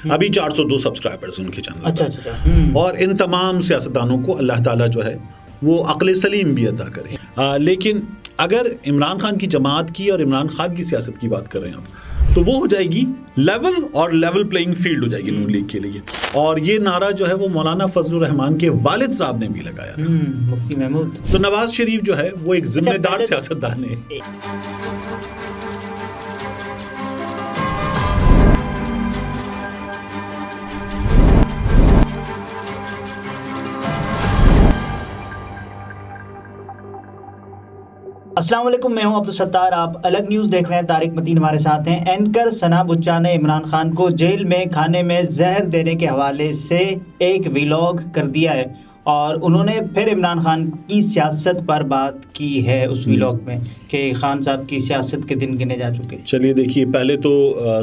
ابھی 402 سبسکرائبرز ان کے چینل پر. اور ان تمام سیاستدانوں کو اللہ تعالیٰ جو ہے وہ عقل سلیم بھی عطا کرے. لیکن اگر عمران خان کی جماعت کی اور عمران خان کی سیاست کی بات کر رہے ہیں ہم، تو وہ ہو جائے گی لیول اور لیول پلینگ فیلڈ ہو جائے گی نون لیگ کے لیے. اور یہ نعرہ جو ہے وہ مولانا فضل الرحمان کے والد صاحب نے بھی لگایا تھا، مفتی محمود. تو نواز شریف جو ہے وہ ایک ذمہ دار سیاستدان ہے. السلام علیکم، میں ہوں عبدالستار، آپ الگ نیوز دیکھ رہے ہیں. طارق متین ہمارے ساتھ ہیں. اینکر ثنا بچا نے عمران خان کو جیل میں کھانے میں زہر دینے کے حوالے سے ایک ویلاگ کر دیا ہے، اور انہوں نے پھر عمران خان کی سیاست پر بات کی ہے اس ویلاگ میں کہ خان صاحب کی سیاست کے دن گنے جا چکے. چلیے دیکھیے، پہلے تو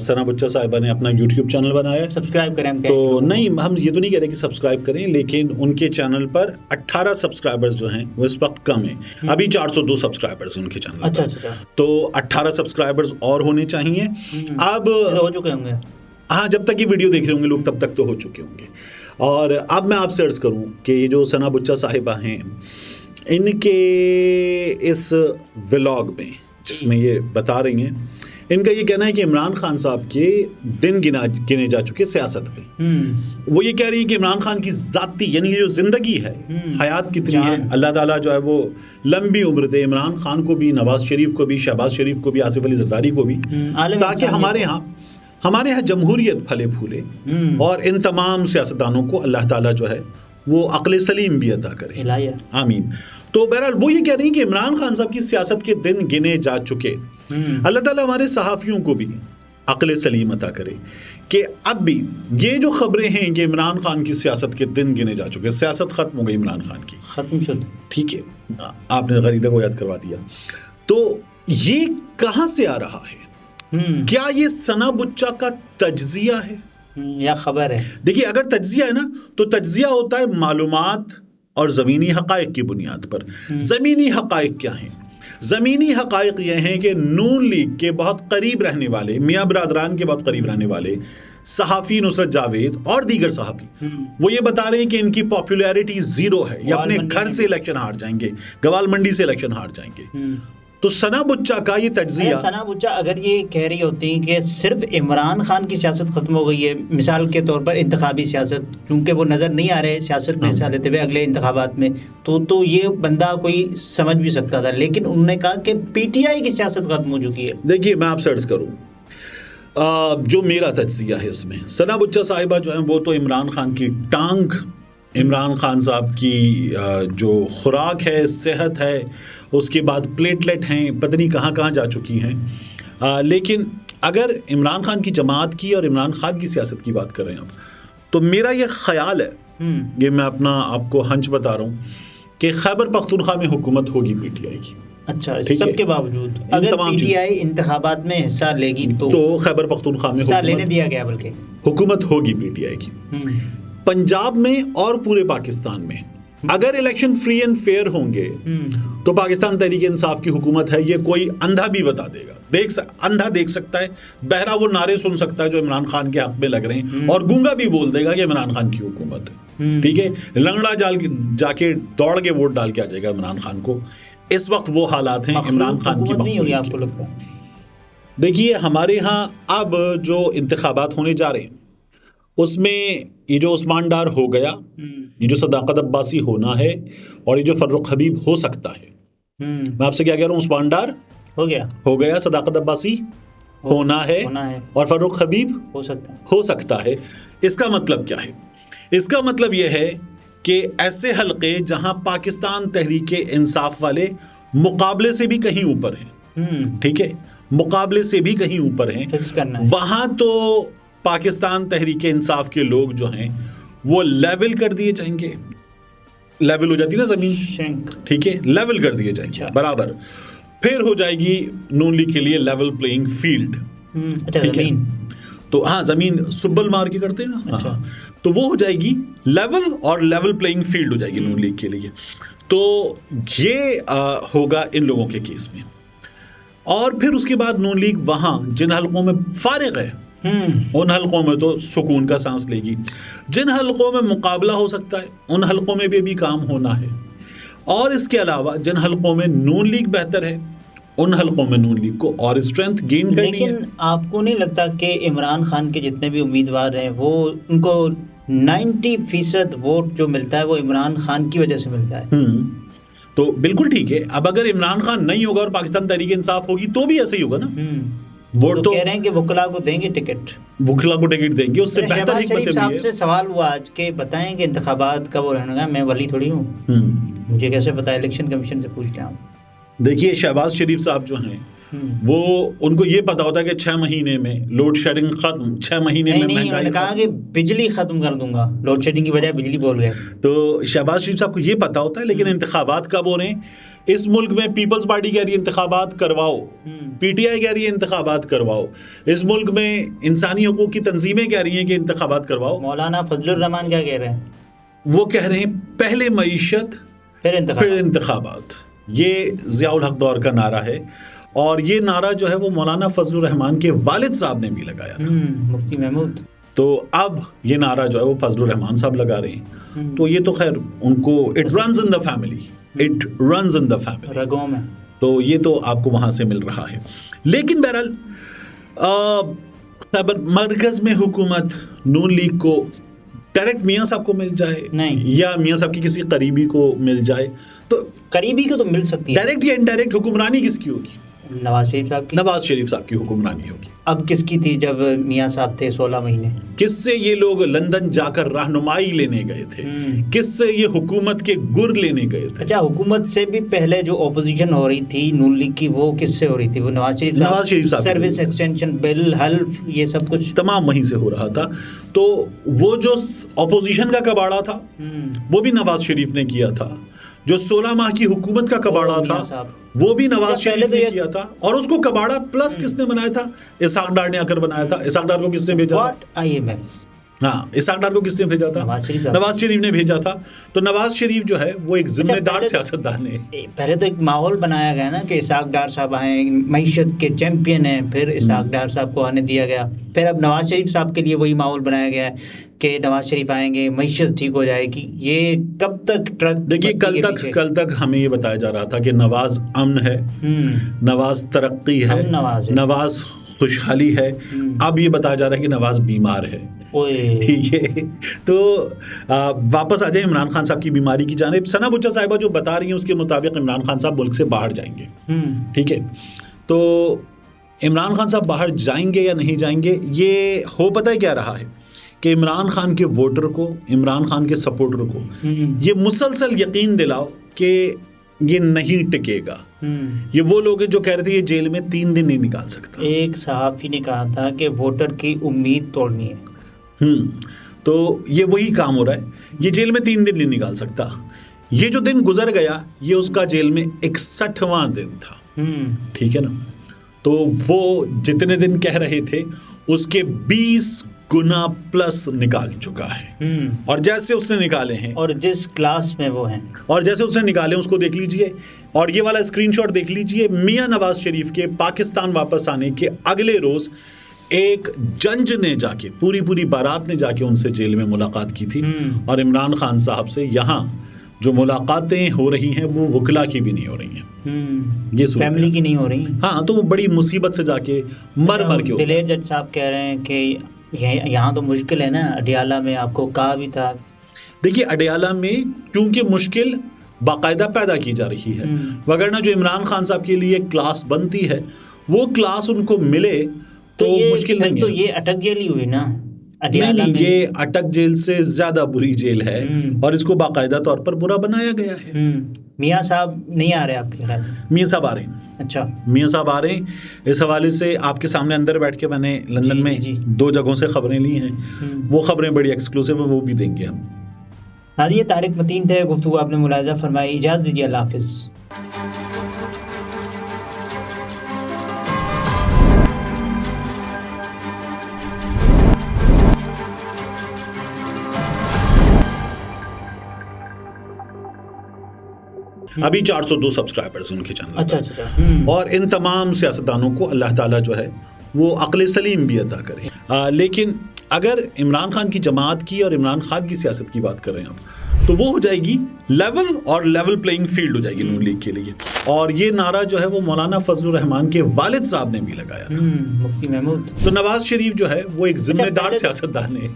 ثنا بچا صاحبہ نے اپنا یوٹیوب چینل بنایا ہے، سبسکرائب کریں. تو نہیں، ہم یہ تو نہیں کہہ رہے کہ سبسکرائب کریں، لیکن ان کے چینل پر 18 سبسکرائبرز جو ہیں وہ اس وقت کم ہیں. ابھی 402 سبسکرائبرز ان کے چینل پر. اچھا. تو 18 سبسکرائبرز اور ہونے چاہیے. اب ہو چکے ہوں گے. ہاں، جب تک یہ ویڈیو دیکھ رہے ہوں گے لوگ تب تک تو ہو چکے ہوں گے. اور اب میں آپ سے عرض کروں کہ یہ جو ثنا بچا صاحبہ ہیں، ان کے اس ولاگ میں جس میں یہ بتا رہی ہیں، ان کا یہ کہنا ہے کہ عمران خان صاحب کے دن گنے جا چکے سیاست میں. وہ یہ کہہ رہی ہیں کہ عمران خان کی ذاتی یعنی یہ جو زندگی ہے، حیات کتنی ہے، اللہ تعالیٰ جو ہے وہ لمبی عمر دے عمران خان کو بھی، نواز شریف کو بھی، شہباز شریف کو بھی، آصف علی زرداری کو بھی، تاکہ ہمارے یہاں جمہوریت پھلے پھولے اور ان تمام سیاستدانوں کو اللہ تعالیٰ جو ہے وہ عقل سلیم بھی عطا کرے. آمین. تو بہرحال وہ یہ کہہ رہی ہیں کہ عمران خان صاحب کی سیاست کے دن گنے جا چکے. اللہ تعالیٰ ہمارے صحافیوں کو بھی عقل سلیم عطا کرے کہ اب بھی یہ جو خبریں ہیں کہ عمران خان کی سیاست کے دن گنے جا چکے، سیاست ختم ہو گئی عمران خان کی، ختم شد. ٹھیک ہے، آپ نے غریدہ کو یاد کروا دیا. تو یہ کہاں سے آ رہا ہے؟ کیا یہ ثنا بچا کا تجزیہ ہے یا خبر ہے؟ دیکھیے، اگر تجزیہ ہے نا تو تجزیہ ہوتا ہے معلومات اور زمینی حقائق کی بنیاد پر. زمینی حقائق کیا ہیں؟ زمینی حقائق یہ ہیں کہ نون لیگ کے بہت قریب رہنے والے، میاں برادران کے بہت قریب رہنے والے صحافی نصرت جاوید اور دیگر صحافی وہ یہ بتا رہے ہیں کہ ان کی پاپولیرٹی زیرو ہے، یہ اپنے گھر سے الیکشن ہار جائیں گے، گوال منڈی سے الیکشن ہار جائیں گے. تو ثنا بچا کا یہ تجزیہ، ثنا بچا اگر یہ کہہ رہی ہوتی کہ صرف عمران خان کی سیاست ختم ہو گئی ہے، مثال کے طور پر انتخابی سیاست، کیونکہ وہ نظر نہیں آ رہے سیاست میں حصہ لیتے ہوئے اگلے انتخابات میں، تو یہ بندہ کوئی سمجھ بھی سکتا تھا. لیکن انہوں نے کہا کہ پی ٹی آئی کی سیاست ختم ہو چکی ہے. دیکھیے، میں آپ سے عرض کروں جو میرا تجزیہ ہے اس میں، ثنا بچا صاحبہ جو ہیں وہ تو عمران خان کی ٹانگ، عمران خان صاحب کی جو خوراک ہے، صحت ہے، اس کے بعد پلیٹلیٹ ہیں، پتہ نہیں کہاں کہاں جا چکی ہیں. لیکن اگر عمران خان کی جماعت کی اور عمران خان کی سیاست کی بات کر رہے ہیں تو میرا یہ خیال ہے، یہ میں اپنا آپ کو ہنچ بتا رہا ہوں کہ خیبر پختونخوا میں حکومت ہوگی پی ٹی آئی کی. اچھا، سب کے باوجود اگر پی ٹی آئی انتخابات میں حصہ لے گی تو خیبر پختونخوا میں حصہ لینے دیا گیا، بلکہ حکومت ہوگی پی ٹی آئی کی. پنجاب میں اور پورے پاکستان میں اگر الیکشن فری اینڈ فیئر ہوں گے تو پاکستان تحریک انصاف کی حکومت ہے. یہ کوئی اندھا بھی بتا دے گا، اندھا دیکھ سکتا ہے، بہرا وہ نعرے سن سکتا ہے جو عمران خان کے حق میں لگ رہے ہیں، اور گونگا بھی بول دے گا کہ عمران خان کی حکومت ہے. ٹھیک ہے، لنگڑا جا کے دوڑ کے ووٹ ڈال کے آ جائے گا عمران خان کو. اس وقت وہ حالات ہیں عمران خان کی نہیں ہوگی. آپ کو لگتا ہے؟ دیکھیے، ہمارے ہاں اب جو انتخابات ہونے جا رہے ہیں اس میں یہ جو عثمان ڈار ہو گیا، یہ جو صداقت عباسی ہونا ہے، اور یہ جو فرخ حبیب ہو سکتا ہے. میں آپ سے کیا کہہ رہا ہوں؟ عثمان ڈار ہو گیا، صداقت عباسی ہونا ہے، اور فرخ حبیب ہو سکتا ہے. اس کا مطلب کیا ہے؟ اس کا مطلب یہ ہے کہ ایسے حلقے جہاں پاکستان تحریک انصاف والے مقابلے سے بھی کہیں اوپر ہیں، ٹھیک ہے، مقابلے سے بھی کہیں اوپر ہیں، وہاں تو پاکستان تحریک انصاف کے لوگ جو ہیں وہ لیول کر دیے جائیں گے. لیول ہو جاتی ہے نا زمین، ٹھیک ہے، لیول کر دیے جائیں گے برابر. پھر ہو جائے گی نون لیگ کے لیے لیول پلینگ فیلڈ. ٹھیک ہے، تو ہاں زمین سبل مار کے کرتے ہیں نا، تو وہ ہو جائے گی لیول، اور لیول پلینگ فیلڈ ہو جائے گی نون لیگ کے لیے. تو یہ ہوگا ان لوگوں کے کیس میں. اور پھر اس کے بعد نون لیگ وہاں جن حلقوں میں فارغ ہے ان حلقوں میں تو سکون کا سانس لے گی. جن حلقوں میں مقابلہ ہو سکتا ہے ان حلقوں میں بھی کام ہونا ہے. اور اس کے علاوہ جن حلقوں میں نون لیگ بہتر ہے ان حلقوں میں نون لیگ کو اور اسٹرینتھ گین کرنی ہے. لیکن آپ کو نہیں لگتا کہ عمران خان کے جتنے بھی امیدوار ہیں وہ ان کو 90% ووٹ جو ملتا ہے وہ عمران خان کی وجہ سے ملتا ہے؟ تو بالکل ٹھیک ہے. اب اگر عمران خان نہیں ہوگا اور پاکستان تحریک انصاف ہوگی تو بھی ایسے ہی ہوگا نا. ووٹ تو کہہ رہے ہیں کہ وکلا کو دیں گے ٹکٹ، وکلا کو ٹکٹ دیں گے. اس سے بہتر شہباز شریف حکمت صاحب عملی سے سوال ہوا آج کہ بتائیں کہ انتخابات کب ہو رہے ہیں. میں ولی تھوڑی ہوں، مجھے کیسے پتا؟ الیکشن کمیشن سے پوچھتے ہیں. دیکھیے شہباز شریف صاحب جو ہیں وہ ان کو یہ پتا ہوتا ہے کہ 6 مہینے میں لوڈ شیڈنگ ختم، 6 مہینے میں انہوں مہنگائی نے کہا کہ بجلی ختم کر دوں گا، لوڈ شیڈنگ کی بجائے بجلی بول گئے. تو شہباز شریف صاحب کو یہ پتا ہوتا ہے. لیکن انتخابات کب ہو رہے ہیں؟ اس ملک میں پیپلز پارٹی کہہ رہی ہے انتخابات کرواؤ، پی ٹی آئی کہہ رہی ہے انتخابات کرواؤ، اس ملک میں انسانی حقوق کی تنظیمیں کہہ رہی ہیں کہ انتخابات کرواؤ. مولانا فضل الرحمان کیا کہہ رہے ہیں؟ وہ کہہ رہے ہیں پہلے معیشت پھر انتخابات. یہ ضیاء الحق دور کا نعرہ ہے اور یہ نعرہ جو ہے وہ مولانا فضل الرحمان کے والد صاحب نے بھی لگایا تھا، مفتی محمود. تو اب یہ نعرہ جو ہے وہ فضل الرحمان صاحب لگا رہے ہیں. تو یہ تو خیر ان کو it runs in the family, it runs in the family, رگوں میں. تو یہ تو آپ کو وہاں سے مل رہا ہے. لیکن بہرحال خیبر مرکز میں حکومت نون لیگ کو ڈائریکٹ میاں صاحب کو مل جائے نہیں یا میاں صاحب کی کسی قریبی کو مل جائے تو قریبی کو تو مل سکتی ہے. ڈائریکٹ یا انڈائریکٹ حکمرانی کس کی ہوگی؟ نواز شریف صاحب کی. نواز شریف صاحب کی حکمرانی ہوگی. اب کس کی تھی جب میاں صاحب تھے 16 مہینے؟ کس سے یہ لوگ لندن جا کر رہنمائی لینے گئے تھے؟ کس سے یہ حکومت کے گر لینے گئے تھے؟ اچھا، حکومت سے بھی پہلے جو اپوزیشن ہو رہی تھی نون لیگ کی وہ کس سے ہو رہی تھی؟ وہ نواز شریف صاحب. سروس ایکسٹینشن بل، حلف، یہ سب کچھ تمام وہیں سے ہو رہا تھا. تو وہ جو اپوزیشن کا کباڑا تھا وہ بھی نواز شریف نے کیا تھا. جو 16 ماہ کی حکومت کا کباڑا تھا وہ بھی نواز شریف نے کیا تھا. اور اس کو کباڑا پلس کس نے بنایا تھا؟ اسحاق ڈار نے آ کر بنایا تھا. اسحاق ڈار کو کس نے بھیجا تھا؟ IMF. ہاں، اسحاق ڈار کو کس نے بھیجا تھا؟ نواز شریف نے بھیجا تھا. تو نواز شریف جو ہے وہ ایک ذمہ دار سیاستدان ہے. پہلے تو ایک ماحول بنایا گیا نا کہ اسحاق ڈار صاحب آئیں، معیشت کے چیمپئن ہیں، پھر اسحاق ڈار صاحب کو آنے دیا گیا. پھر اب نواز شریف صاحب کے لیے وہی ماحول بنایا گیا ہے کہ نواز شریف آئیں گے، معیشت ٹھیک ہو جائے گی. یہ کب تک ٹرک؟ دیکھیے کل تک ہمیں یہ بتایا جا رہا تھا کہ نواز امن ہے، نواز ترقی ہے، نواز خوشحالی ہے. اب یہ بتایا جا رہا ہے کہ نواز بیمار ہے. ٹھیک ہے، تو واپس آ جائیں عمران خان صاحب کی بیماری کی جانب. ثنا بچہ صاحبہ جو بتا رہی ہیں اس کے مطابق عمران خان صاحب ملک سے باہر جائیں گے. ٹھیک ہے، تو عمران خان صاحب باہر جائیں گے یا نہیں جائیں گے، یہ ہو پتہ ہے کیا رہا ہے کہ عمران خان کے ووٹر کو، عمران خان کے سپورٹر کو یہ مسلسل یقین دلاؤ کہ یہ نہیں ٹکے گا. یہ وہ لوگ ہیں جو کہہ رہے تھے یہ جیل میں 3 دن نہیں نکال سکتا. ایک صحافی نے کہا تھا کہ ووٹر کی امید توڑنی ہے. تو یہ وہی کام ہو رہا ہے. یہ جیل میں 3 دن نہیں نکال سکتا. یہ جو دن گزر گیا یہ اس کا جیل میں 61واں دن تھا. ٹھیک ہے نا. تو وہ جتنے دن کہہ رہے تھے اس کے 20 گنا پلس نکال چکا ہے. اور جیسے اس نے نکالے ہیں اور جس کلاس میں وہ ہیں اور جیسے اس نے نکالے اس کو دیکھ لیجئے. اور یہ والا اسکرین شاٹ دیکھ لیجئے. میاں نواز شریف کے پاکستان واپس آنے کے اگلے روز ایک جج نے جا کے پوری بارات نے جا کے ان سے جیل میں ملاقات کی تھی. اور عمران خان صاحب سے یہاں جو ملاقاتیں ہو رہی ہیں وہ وکلا کی بھی نہیں ہو رہی ہیں، یہ فیملی کی نہیں ہو رہی. ہاں، تو وہ بڑی مصیبت سے جا کے مر کے. دلیر جج صاحب کہہ رہے ہیں کہ یہاں تو مشکل ہے نا، اڈیالہ میں آپ کو کہا بھی تھا. دیکھیے اڈیالہ میں کیونکہ مشکل باقاعدہ پیدا کی جا رہی ہے، وگرنہ جو عمران خان صاحب کے لیے کلاس بنتی ہے وہ کلاس ان کو ملے تو مشکل نہیں ہے. تو یہ اٹک جیل ہی ہوئی نا. نہیں، یہ اٹک جیل سے زیادہ بری جیل ہے اور اس کو باقاعدہ طور پر برا بنایا گیا ہے. میاں صاحب نہیں آ رہے آپ کے خیال؟ میاں صاحب آ رہے ہیں. اچھا، میاں صاحب آ رہے ہیں. اس حوالے سے آپ کے سامنے اندر بیٹھ کے میں نے لندن میں 2 جگہوں سے خبریں لی ہیں. وہ خبریں بڑی ایکسکلوسیو ہیں، وہ بھی دیں گے ہم. ہاں، یہ طارق متین تھے. گفتگو آپ نے ملاحظہ فرمائی. اجازت دیجیے، اللہ حافظ. ابھی 402 سبسکرائبرز ان کے چینل. اچھا. اور ان تمام سیاستدانوں کو اللہ تعالیٰ جو ہے وہ عقل سلیم بھی عطا کرے. لیکن اگر عمران خان کی جماعت کی اور عمران خان کی سیاست کی بات کر رہے ہیں ہم، تو وہ ہو جائے گی لیول اور لیول پلینگ فیلڈ ہو جائے گی نون لیگ کے لیے. اور یہ نعرہ جو ہے وہ مولانا فضل الرحمان کے والد صاحب نے بھی لگایا تھا، مفتی محمود. تو نواز شریف جو ہے وہ ایک ذمہ دار سیاستدان ہے.